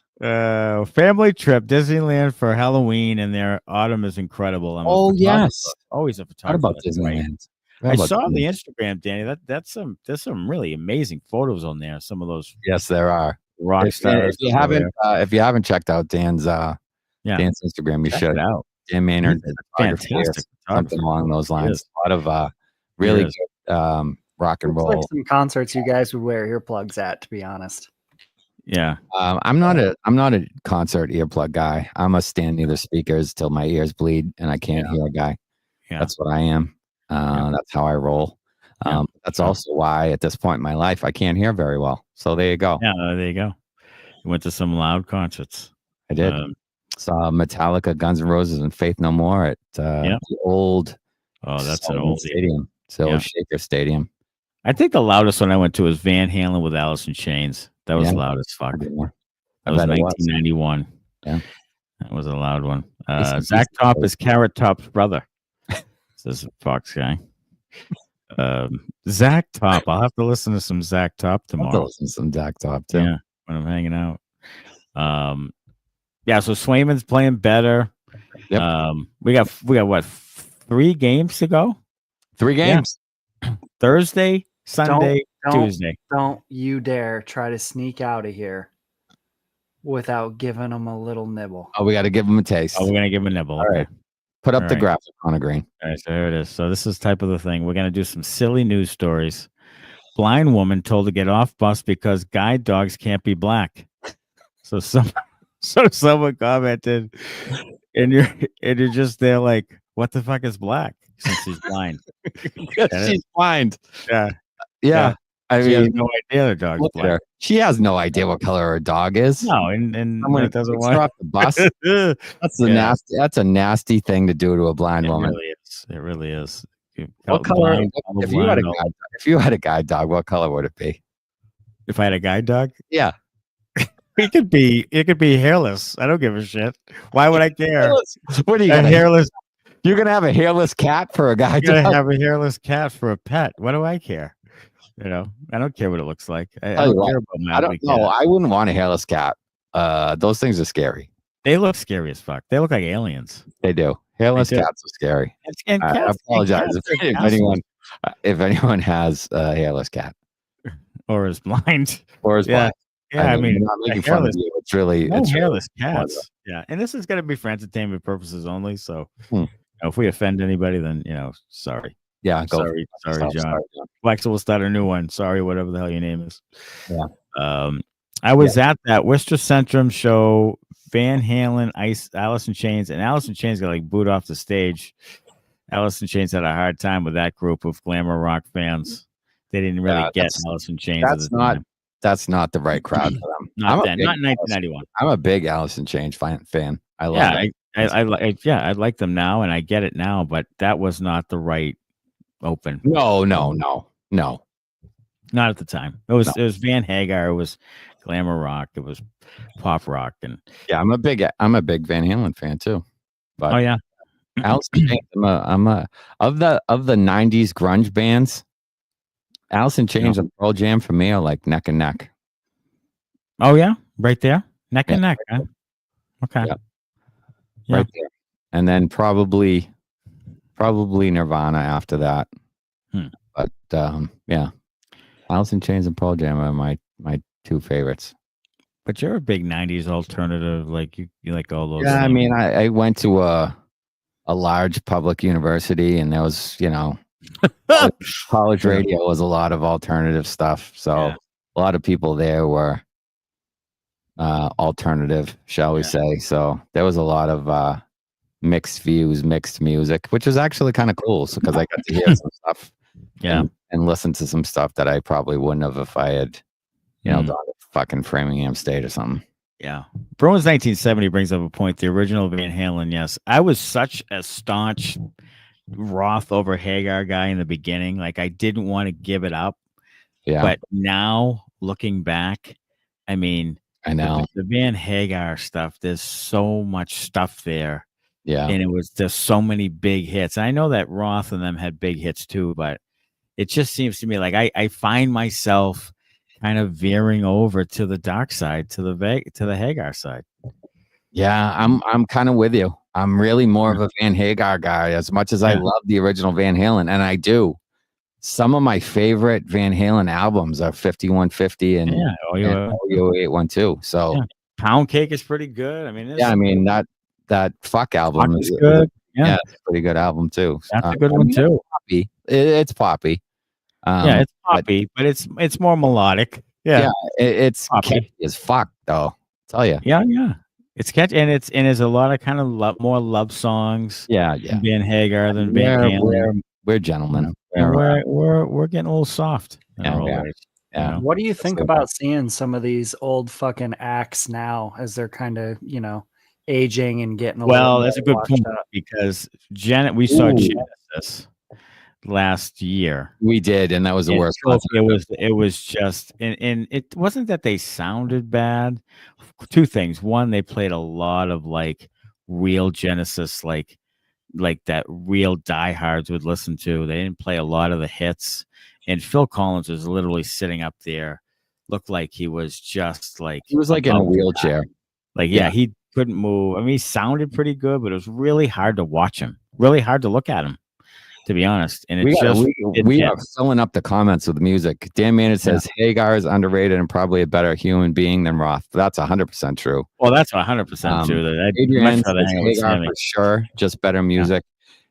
Family trip Disneyland for Halloween, and their autumn is incredible. I'm a Oh photographer. yes. Always a What photographer. about That's great. Disneyland? I saw on the Instagram, Danny. There's some really amazing photos on there. Some of those Yes, there are. rock If stars. you haven't checked out Dan's Dan's Instagram, you Check should. it out. Dan Maynard, He's a photography or fantastic something photographer. along those lines. is. A lot of really is. good rock and Looks like roll. some concerts you guys would wear earplugs at, to be honest. Yeah. I'm not a concert earplug guy. I'm a stand near the speakers till my ears bleed and I can't hear a guy. Yeah. That's what I am. That's how I roll. That's also why at this point in my life I can't hear very well. So there you go. Yeah. There you go. You went to some loud concerts. I did. Saw Metallica, Guns N' Roses, and Faith No More at the old. Oh, that's an Solomon old stadium. So Shaker Stadium. I think the loudest one I went to was Van Halen with Alice in Chains. That was Yeah. loud as fuck. I That was bet it was. 1991. Yeah. That was a loud one. Listen, Zach Top is Carrot Top's brother. Says a Fox guy. Zach Top. I'll have to listen to some Zach Top I'll have to tomorrow. listen to some Zach Top too. Yeah, when I'm hanging out. Yeah, so Swayman's playing better. Yep. We got what, 3 games to go? 3 games. Thursday, Sunday, Tuesday. Don't you dare try to sneak out of here without giving them a little nibble. Oh, we got to give them a taste. Oh, we're gonna give him a nibble. All right. Put up All the right. graphic on a green. All right, so here it is. So this is type of the thing. We're gonna do some silly news stories. Blind woman told to get off bus because guide dogs can't be black. So someone commented, and you're just there like, what the fuck is black? Since she's blind. She's blind. Yeah. Yeah. I She has mean, no idea the dog's look at black. her. She has no idea what color her dog is. No, and Someone it doesn't kicks her want off the bus. That's a nasty thing to do to a blind woman. It really is. What color? If you had a guide dog, what color would it be? If I had a guide dog, Yeah. it could be hairless. I don't give a shit. Why would I care? What are you A gonna hairless. You're gonna have a hairless cat for a guide You're dog? gonna have a hairless cat for a pet. What do I care? You know, I don't care what it looks like. I Tell you don't what, care about my I don't ugly know. cat. I wouldn't want a hairless cat. Those things are scary. They look scary as fuck. They look like aliens. They do. Hairless They do. cats are scary. And I cats, apologize cats are if anyone has a hairless cat or is blind. or is blind. Yeah, I mean, we're not making fun of you. It's really no it's hairless really cats. Yeah, and this is going to be for entertainment purposes only. So, Hmm. if we offend anybody, then sorry. yeah. Go Sorry, John. John. Lexa will start a new one. Sorry, whatever the hell your name is. Yeah. I was at that Worcester Centrum show. Van Halen, Alice in Chains, and Alice in Chains got like booed off the stage. Alice in Chains had a hard time with that group of glamour rock fans. They didn't really get Alice in Chains. That's not the right crowd for them. Not then. Not in 1991. I'm a big Alice in Chains fan. I love it. I like them now, and I get it now, but that was not the right open. No. Not at the time. It was Van Hagar. It was glamour rock. It was pop rock, and Yeah, I'm a big Van Halen fan too. But oh yeah, Alice in Chains, I'm a of the 90s grunge bands. Alice in Chains and Pearl Jam for me are like neck and neck. oh yeah, right there, neck and neck. Huh? Okay, Yeah. Yeah. right there. And then probably Nirvana after that. But yeah, Alice in Chains and Pearl Jam are my two favorites. But you're a big '90s alternative, like you like all those. Yeah, things. I mean, I went to a large public university, and there was, college radio was a lot of alternative stuff. So a lot of people there were alternative, shall we say. So there was a lot of mixed views, mixed music, which was actually kind of cool. So because I got to hear some stuff, and listen to some stuff that I probably wouldn't have if I had, gone to fucking Framingham State or something. Yeah. Bruins 1970 brings up a point. The original Van Halen, yes. I was such a staunch Roth over Hagar guy in the beginning. Like, I didn't want to give it up. Yeah. But now, looking back, I mean, I know. the Van Hagar stuff, there's so much stuff there. Yeah. And it was just so many big hits. I know that Roth and them had big hits too, but it just seems to me like I find myself kind of veering over to the dark side, to the Hagar side. Yeah, I'm kind of with you. I'm really more of a Van Hagar guy, as much as I love the original Van Halen, and I do. Some of my favorite Van Halen albums are 5150 and 00812. So Pound Cake is pretty good. I mean, I mean that Fuck album is good. Yeah, it's a pretty good album too. That's a good one too. Poppy. It's poppy. It's poppy, but it's more melodic. Yeah, it's catchy as fuck, though. I'll tell you. Yeah. It's catchy, and there's a lot of kind of more love songs. Yeah. Van Hagar than Van Halen. We're gentlemen. We're getting a little soft. Yeah. What do you think about seeing some of these old fucking acts now as they're kind of aging and getting that's a good point because we saw Genesis last year. We did, and that was the worst. It was just, and it wasn't that they sounded bad. Two things. One, they played a lot of like real Genesis, like that real diehards would listen to. They didn't play a lot of the hits, and Phil Collins was literally sitting up there, looked like he was just like he was like in a wheelchair. He couldn't move. I mean, he sounded pretty good, but it was really hard to watch him, really hard to look at him, to be honest. And we are filling up the comments with music. Dan Maynard says Hagar is underrated and probably a better human being than Roth. That's 100% true. Well, that's 100% true. Adrian says Hagar for sure, just better music.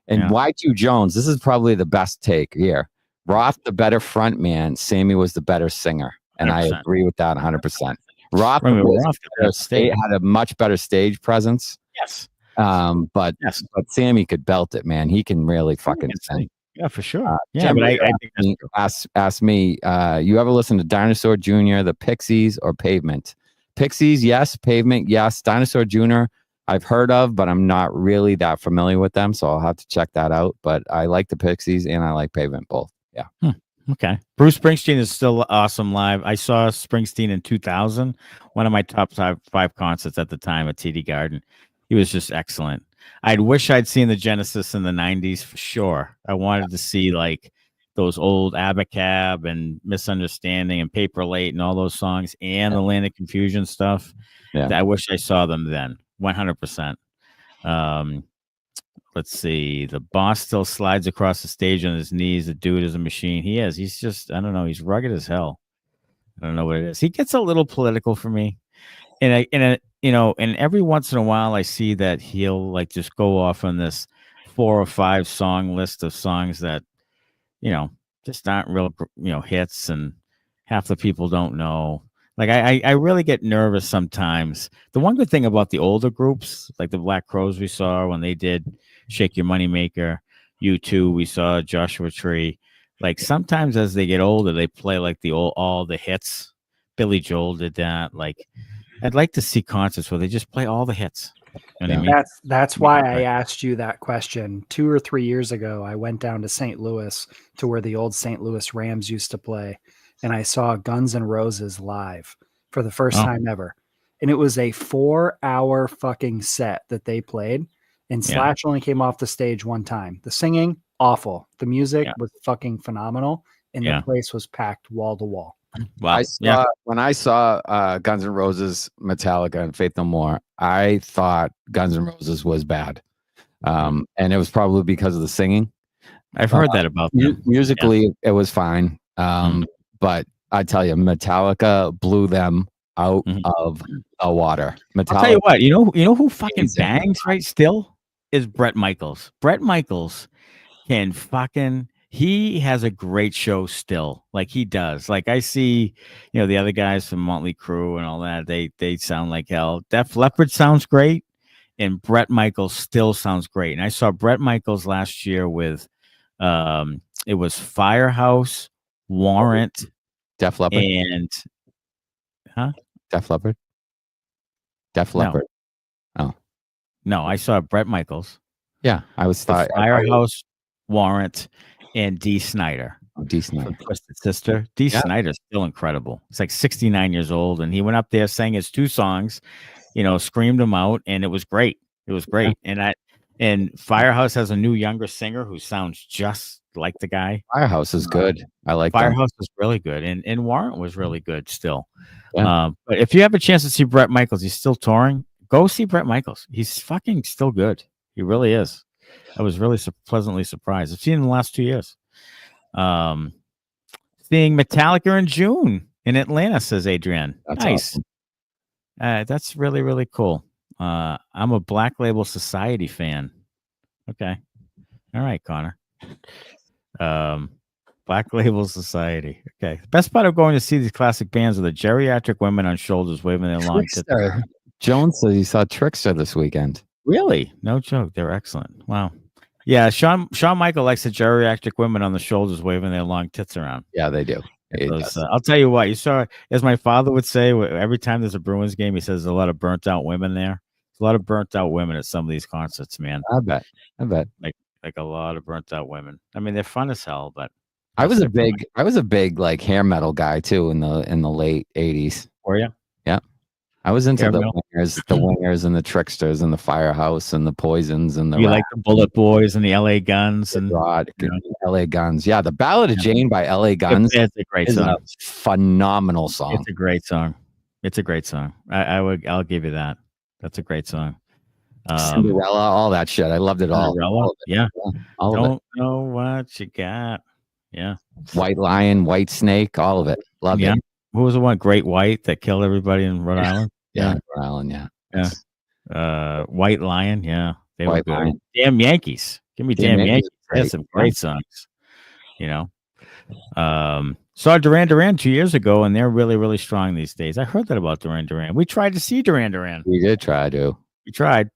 And Y2 Jones, this is probably the best take here. Roth, the better front man. Sammy was the better singer. And 100%. I agree with that 100%. Roth had a much better stage presence. Yes. But Sammy could belt it, man. He can really fucking sing. Yeah, for sure. But I think ask me, you ever listen to Dinosaur Jr., the Pixies, or Pavement? Pixies, yes. Pavement, yes. Dinosaur Jr., I've heard of, but I'm not really that familiar with them, so I'll have to check that out. But I like the Pixies and I like Pavement both. Yeah. Okay. Bruce Springsteen is still awesome live. I saw Springsteen in 2000, one of my top five concerts at the time at TD Garden. He was just excellent. I'd wish I'd seen the Genesis in the 90s for sure. I wanted to see like those old Abacab and Misunderstanding and Paper Late and all those songs and the Land of Confusion stuff. Yeah. I wish I saw them then. 100%. Let's see. The boss still slides across the stage on his knees. The dude is a machine. He is. He's just, I don't know. He's rugged as hell. I don't know what it is. He gets a little political for me. And every once in a while I see that he'll like just go off on this 4 or 5 song list of songs that, just aren't real, hits, and half the people don't know. Like I really get nervous sometimes. The one good thing about the older groups, like the Black Crowes we saw when they did Shake Your Moneymaker, U2, we saw Joshua Tree. Like sometimes as they get older, they play like all the hits. Billy Joel did that. Like I'd like to see concerts where they just play all the hits. You know what I mean? That's why I asked you that question 2 or 3 years ago. I went down to St. Louis to where the old St. Louis Rams used to play, and I saw Guns N' Roses live for the first time ever. And it was a 4-hour fucking set that they played, and Slash only came off the stage one time. The singing, awful. The music was fucking phenomenal, and the place was packed wall to wall. Wow. When I saw Guns N' Roses, Metallica, and Faith No More, I thought Guns N' Roses was bad. And it was probably because of the singing. I've heard that about them. Musically, it was fine. But I tell you, Metallica blew them out of the water. Metallica, I'll tell you what, you know who fucking bangs right still is Bret Michaels. Bret Michaels can fucking, he has a great show still. Like he does. Like I see, the other guys from Motley Crue and all that, they sound like hell. Def Leppard sounds great, and Bret Michaels still sounds great. And I saw Bret Michaels last year with it was Firehouse, Warrant, Def Leppard, and Def Leppard. Def Leppard. Oh. No, I saw Bret Michaels. Yeah, I was thought Firehouse, Warrant, and Dee Snider. Dee Snider. Twisted Sister. Dee Snider's still incredible. He's like 69 years old, and he went up there, sang his 2 songs, screamed them out, and it was great. It was great. Yeah. And Firehouse has a new younger singer who sounds just like the guy. Firehouse is good. I like Firehouse is really good, and Warrant was really good still. Yeah. But if you have a chance to see Bret Michaels, he's still touring. Go see Bret Michaels. He's fucking still good. He really is. I was really pleasantly surprised. I've seen him in the last 2 years. Seeing Metallica in June in Atlanta, says Adrian. That's nice. Awesome. That's really, really cool. I'm a Black Label Society fan. Okay. All right, Connor. Black Label Society. Okay. The best part of going to see these classic bands are the geriatric women on shoulders waving their long tits. Jones says he saw Trickster this weekend. Really? No joke. They're excellent. Wow. Yeah, Shawn Michael likes the geriatric women on the shoulders waving their long tits around. Yeah, they do. I'll tell you what, you saw, as my father would say, every time there's a Bruins game, he says there's a lot of burnt out women there. There's a lot of burnt out women at some of these concerts, man. I bet. Like a lot of burnt out women. I mean, they're fun as hell, but I was a big like hair metal guy too in the late 80s. Were you? Yeah. I was into hair the metal? wingers and the Tricksters and the Firehouse and the Poisons and the like the Bullet Boys and the LA Guns and LA Guns. Yeah, the Ballad of Jane by LA Guns. It's a great song. A phenomenal song. It's a great song. I'll give you that. That's a great song. Cinderella, all that shit. I loved it all. All yeah. All Don't of it. know what you got. Yeah. White Lion, White Snake, all of it. Loved it. Who was the one? Great White that killed everybody in Rhode Island? Rhode Island, yeah. White Lion, yeah. They White were good. Lion. Damn Yankees. Give me Damn Yankees. They had some great songs. Saw Duran 2 years ago, and they're really, really strong these days. I heard that about Duran. We tried to see Duran. We did try to. We tried.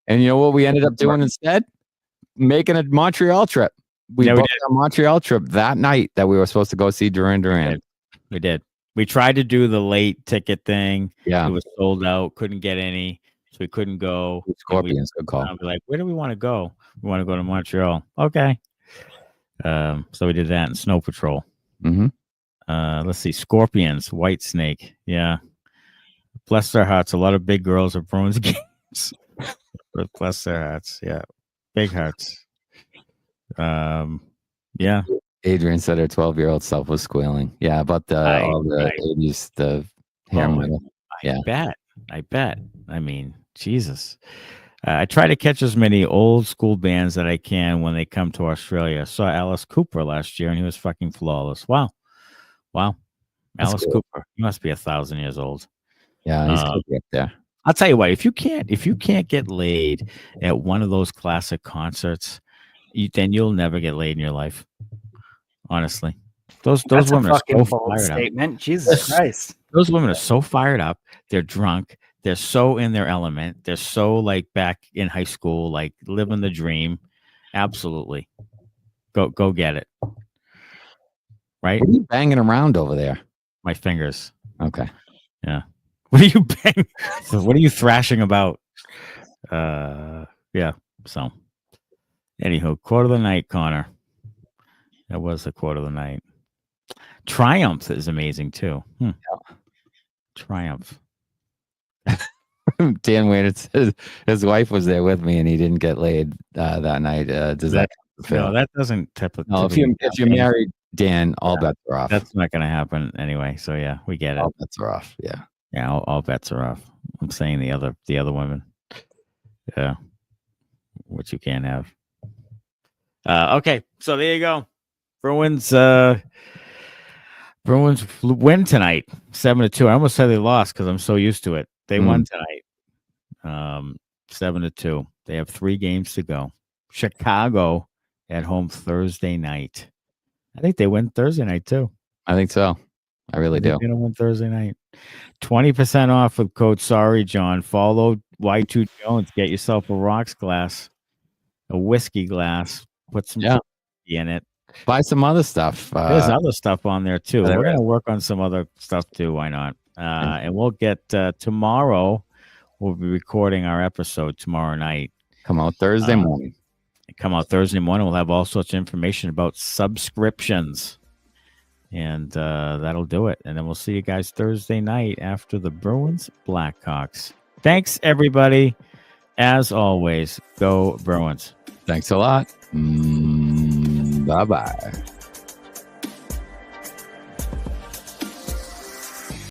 And you know what we ended up doing instead? Making a Montreal trip. We booked a Montreal trip that night that we were supposed to go see Duran. We did. We tried to do the late ticket thing. Yeah. It was sold out. Couldn't get any. So we couldn't go. Scorpions, good call. We're like, where do we want to go? We want to go to Montreal. Okay. So we did that in Snow Patrol. Mm-hmm. Let's see. Scorpions, White Snake. Yeah. Bless their hearts. A lot of big girls at Bruins games. But bless their hearts. Yeah. Big hearts. Yeah. Adrian said her 12-year-old self was squealing. Yeah, about all the 80s, the hair metal. Yeah. I bet. I mean, Jesus. I try to catch as many old school bands that I can when they come to Australia. I saw Alice Cooper last year, and he was fucking flawless. Wow. That's Alice cool. Cooper. He must be 1,000 years old. Yeah, he's good up there. I'll tell you what, if you can't get laid at one of those classic concerts, then you'll never get laid in your life. Honestly, those women are so fired statement. Up. Jesus Christ, those women are so fired up. They're drunk. They're so in their element. They're so like back in high school, like living the dream. Absolutely, go get it. Right? What are you banging around over there? My fingers. Okay. Yeah. What are you banging? So what are you thrashing about? Yeah. So, anywho, quote of the night, Connor. That was the quote of the night. Triumph is amazing too. Yeah. Triumph. Dan Wayne says his wife was there with me and he didn't get laid that night. Does that? No, that doesn't typically. No, if you're married, Dan, all bets are off. That's not going to happen anyway. So yeah, we get it. All bets are off. Yeah. Yeah, all bets are off. I'm saying the other women. Yeah. Which you can't have. Okay, so there you go. Bruins win tonight, 7-2. I almost said they lost because I'm so used to it. They won tonight, 7-2. They have 3 games to go. Chicago at home Thursday night. I think they win Thursday night too. I think so. I really do. They're gonna win Thursday night. 20% off with code Sorry John. Follow Y2 Jones. Get yourself a rocks glass, a whiskey glass. Put some in it. Buy some other stuff. There's other stuff on there too. There We're is. gonna work on some other stuff too. Why not? And we'll get tomorrow. We'll be recording our episode tomorrow night. Come out Thursday morning. We'll have all sorts of information about subscriptions. And that'll do it. And then we'll see you guys Thursday night after the Bruins Blackhawks. Thanks, everybody. As always, go Bruins. Thanks a lot. Bye-bye.